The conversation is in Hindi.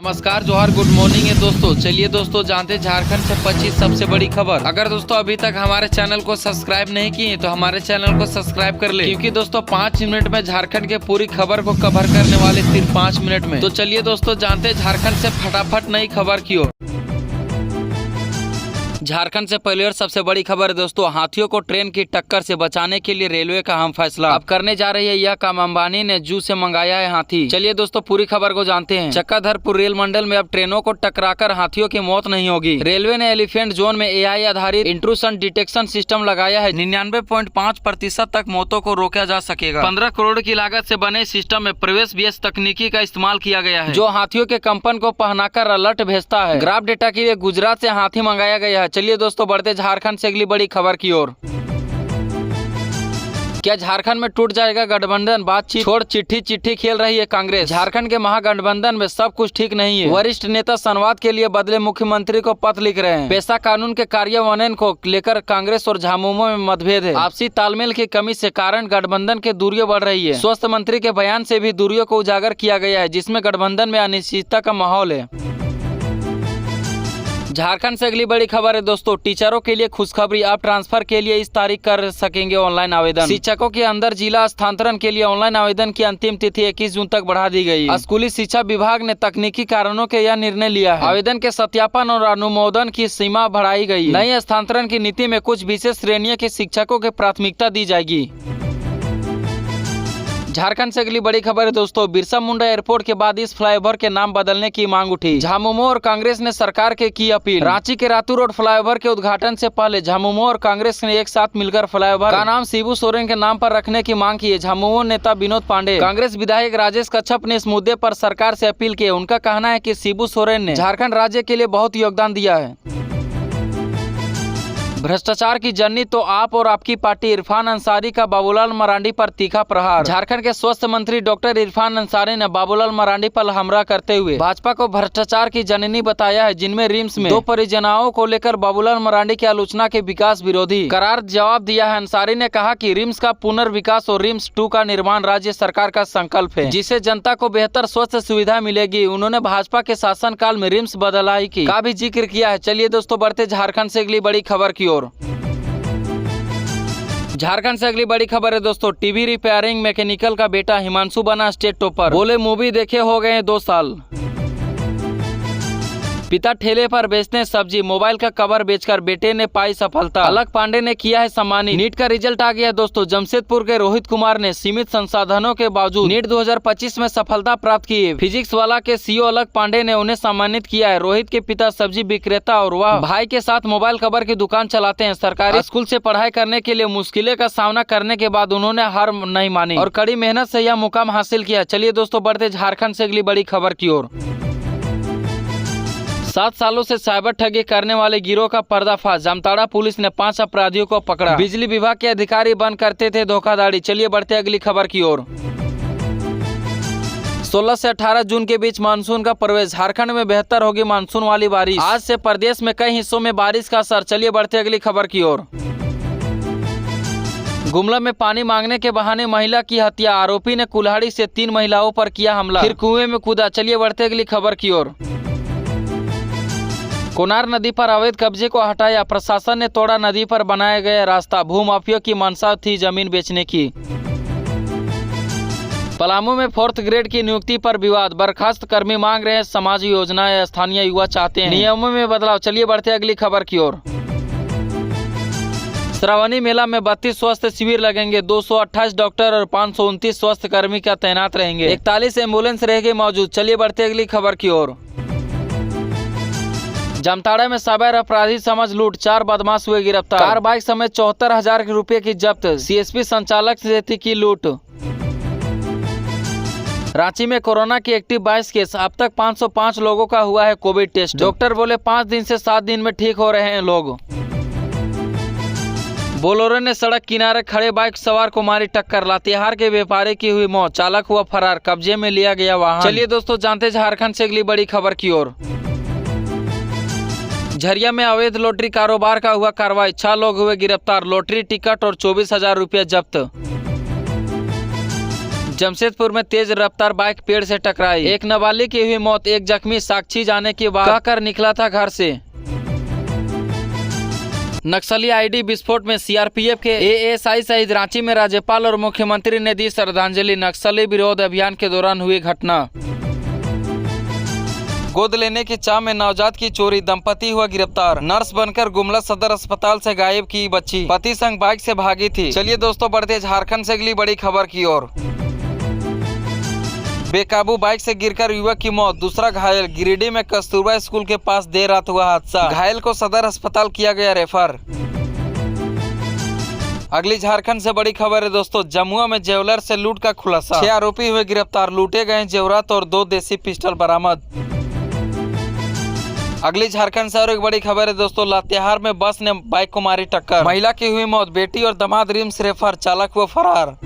नमस्कार, जोहार, गुड मॉर्निंग है दोस्तों। चलिए दोस्तों जानते झारखंड से 25 सबसे बड़ी खबर। अगर दोस्तों अभी तक हमारे चैनल को सब्सक्राइब नहीं किए तो हमारे चैनल को सब्सक्राइब कर ले, क्योंकि दोस्तों 5 मिनट में झारखंड के पूरी खबर को कवर करने वाले सिर्फ 5 मिनट में। तो चलिए दोस्तों जानते झारखंड से फटाफट नई खबर की ओर। झारखंड से पहली और सबसे बड़ी खबर है दोस्तों, हाथियों को ट्रेन की टक्कर से बचाने के लिए रेलवे का अहम फैसला अब करने जा रही है। यह काम अंबानी ने जू से मंगाया है हाथी। चलिए दोस्तों पूरी खबर को जानते हैं। चक्काधरपुर रेल मंडल में अब ट्रेनों को टकराकर हाथियों की मौत नहीं होगी। रेलवे ने एलिफेंट जोन में AI आधारित इंट्रूशन डिटेक्शन सिस्टम लगाया है। 99.5% तक मौतों को रोका जा सकेगा। 15 करोड़ की लागत से बने सिस्टम में प्रवेश बेस तकनीकी का इस्तेमाल किया गया है, जो हाथियों के कंपन को पहनाकर अलर्ट भेजता है। ग्राफ डेटा के लिए गुजरात से हाथी मंगाया गया है। चलिए दोस्तों बढ़ते झारखंड से अगली बड़ी खबर की ओर। क्या झारखंड में टूट जाएगा गठबंधन? बातचीत छोड़ चिट्ठी खेल रही है कांग्रेस। झारखंड के महागठबंधन में सब कुछ ठीक नहीं है। वरिष्ठ नेता संवाद के लिए बदले मुख्यमंत्री को पत्र लिख रहे हैं। पेशा कानून के कार्यान्वयन को लेकर कांग्रेस और झामुमो में मतभेद है। आपसी तालमेल की कमी से कारण गठबंधन की दूरियां बढ़ रही है। स्वास्थ्य मंत्री के बयान से भी दूरियों को उजागर किया गया है, जिसमें गठबंधन में अनिश्चितता का माहौल है। झारखंड से अगली बड़ी खबर है दोस्तों, टीचरों के लिए खुशखबरी। आप ट्रांसफर के लिए इस तारीख कर सकेंगे ऑनलाइन आवेदन। शिक्षकों के अंदर जिला स्थानांतरण के लिए ऑनलाइन आवेदन की अंतिम तिथि 21 जून तक बढ़ा दी गई। स्कूली शिक्षा विभाग ने तकनीकी कारणों के यह निर्णय लिया है। आवेदन के सत्यापन और अनुमोदन की सीमा बढ़ाई गई। नई स्थानांतरण की नीति में कुछ विशेष श्रेणियों के शिक्षकों को प्राथमिकता दी जाएगी। झारखंड से अगली बड़ी खबर है दोस्तों, बिरसा मुंडा एयरपोर्ट के बाद इस फ्लाईओवर के नाम बदलने की मांग उठी। झामुमो और कांग्रेस ने सरकार के की अपील। रांची के रातू रोड फ्लाईओवर के उद्घाटन से पहले झामुमो और कांग्रेस ने एक साथ मिलकर फ्लाईओवर का नाम शिबू सोरेन के नाम पर रखने की मांग की है। झामुमो नेता विनोद पांडे, कांग्रेस विधायक राजेश कच्छप ने इस मुद्दे पर सरकार से अपील की। उनका कहना है कि शिबू सोरेन ने झारखंड राज्य के लिए बहुत योगदान दिया है। भ्रष्टाचार की जननी तो आप और आपकी पार्टी। इरफान अंसारी का बाबूलाल मरांडी पर तीखा प्रहार। झारखंड के स्वास्थ्य मंत्री डॉक्टर इरफान अंसारी ने बाबूलाल मरांडी पर हमला करते हुए भाजपा को भ्रष्टाचार की जननी बताया है, जिनमें रिम्स में 2 परियोजनाओं को लेकर बाबूलाल मरांडी की आलोचना के विकास विरोधी करार जवाब दिया है। अंसारी ने कहा कि रिम्स का पुनर्विकास और रिम्स 2 का निर्माण राज्य सरकार का संकल्प है, जिससे जनता को बेहतर स्वास्थ्य सुविधा मिलेगी। उन्होंने भाजपा के शासनकाल में रिम्स बदलाई का भी जिक्र किया है। चलिए दोस्तों बढ़ते झारखंड से अगली बड़ी खबर की। झारखंड से अगली बड़ी खबर है दोस्तों, टीवी रिपेयरिंग मैकेनिकल का बेटा हिमांशु बना स्टेट टॉपर। बोले मूवी देखे हो गए 2 साल। पिता ठेले पर बेचते सब्जी, मोबाइल का कवर बेचकर बेटे ने पाई सफलता। अलक पांडे ने किया है सम्मानित। नीट का रिजल्ट आ गया दोस्तों। जमशेदपुर के रोहित कुमार ने सीमित संसाधनों के बावजूद नीट 2025 में सफलता प्राप्त की है। फिजिक्स वाला के CEO अलक पांडे ने उन्हें सम्मानित किया है। रोहित के पिता सब्जी विक्रेता और वह भाई के साथ मोबाइल कवर की दुकान चलाते हैं। सरकारी स्कूल से पढ़ाई करने के लिए मुश्किलें का सामना करने के बाद उन्होंने हार नहीं मानी और कड़ी मेहनत से यह मुकाम हासिल किया। चलिए दोस्तों बढ़ते झारखंड से अगली बड़ी खबर की ओर। 7 सालों से साइबर ठगी करने वाले गिरोह का पर्दाफाश। जामताड़ा पुलिस ने 5 अपराधियों को पकड़ा। बिजली विभाग के अधिकारी बंद करते थे धोखाधड़ी। चलिए बढ़ते अगली खबर की ओर। 16 से 18 जून के बीच मानसून का प्रवेश। झारखंड में बेहतर होगी मानसून वाली बारिश। आज से प्रदेश में कई हिस्सों में बारिश का असर। चलिए बढ़ते अगली खबर की ओर। गुमला में पानी मांगने के बहाने महिला की हत्या। आरोपी ने कुल्हाड़ी से 3 महिलाओं पर किया हमला, फिर कुएं में कूदा। चलिए बढ़ते अगली खबर की ओर। कोनार नदी पर अवैध कब्जे को हटाया। प्रशासन ने तोड़ा नदी पर बनाया गया रास्ता। भूमाफियों की मंशा थी जमीन बेचने की। पलामू में 4th ग्रेड की नियुक्ति पर विवाद। बर्खास्त कर्मी मांग रहे हैं समाज योजनाएं। स्थानीय युवा चाहते हैं नियमों में बदलाव। चलिए बढ़ते अगली खबर की ओर। श्रावणी मेला में 32 स्वास्थ्य शिविर लगेंगे। 228 डॉक्टर और 529 स्वास्थ्य कर्मी का तैनात रहेंगे। 41 एम्बुलेंस रहेगी मौजूद। चलिए बढ़ते अगली खबर की ओर। जामताड़ा में साइबर अपराधी समझ लूट। 4 बदमाश हुए गिरफ्तार। कार बाइक समेत 74,000 रुपए की जब्त। CSP संचालक से थी की लूट। रांची में कोरोना की एक्टिव 22 केस। अब तक 505 लोगों का हुआ है कोविड टेस्ट। डॉक्टर बोले 5 दिन से 7 दिन में ठीक हो रहे हैं लोग। बोलोरो ने सड़क किनारे खड़े बाइक सवार को मारी टक्कर। लातेहार के व्यापारी की हुई मौत, चालक हुआ फरार, कब्जे में लिया गया वाहन। चलिए दोस्तों जानते झारखंड से अगली बड़ी खबर की ओर। झरिया में अवैध लॉटरी कारोबार का हुआ कार्रवाई। 6 लोग हुए गिरफ्तार। लॉटरी टिकट और 24,000 रुपये जब्त। जमशेदपुर में तेज रफ्तार बाइक पेड़ से टकराई, एक नाबालिग की हुई मौत, एक जख्मी। साक्षी जाने के बाद कहकर निकला था घर से। नक्सली आईडी विस्फोट में सीआरपीएफ के एएसआई सहित रांची में राज्यपाल और मुख्यमंत्री ने दी श्रद्धांजलि। नक्सली विरोध अभियान के दौरान हुई घटना। गोद लेने की चाह में नवजात की चोरी, दंपति हुआ गिरफ्तार। नर्स बनकर गुमला सदर अस्पताल से गायब की बच्ची, पति संग बाइक से भागी थी। चलिए दोस्तों बढ़ते झारखंड से अगली बड़ी खबर की ओर। बेकाबू बाइक से गिरकर युवक की मौत, दूसरा घायल। गिरिडीह में कस्तूरबा स्कूल के पास देर रात हुआ हादसा, घायल को सदर अस्पताल किया गया रेफर। अगली झारखंड से बड़ी खबर है दोस्तों, जमुआ में जेवलर से लूट का खुलासा, 6 आरोपी हुए गिरफ्तार। लूटे गए जेवरात और 2 देसी पिस्टल बरामद। अगली झारखंड से और एक बड़ी खबर है दोस्तों, लातेहार में बस ने बाइक को मारी टक्कर, महिला की हुई मौत। बेटी और दामाद रिम्स रेफर, चालक हुआ फरार।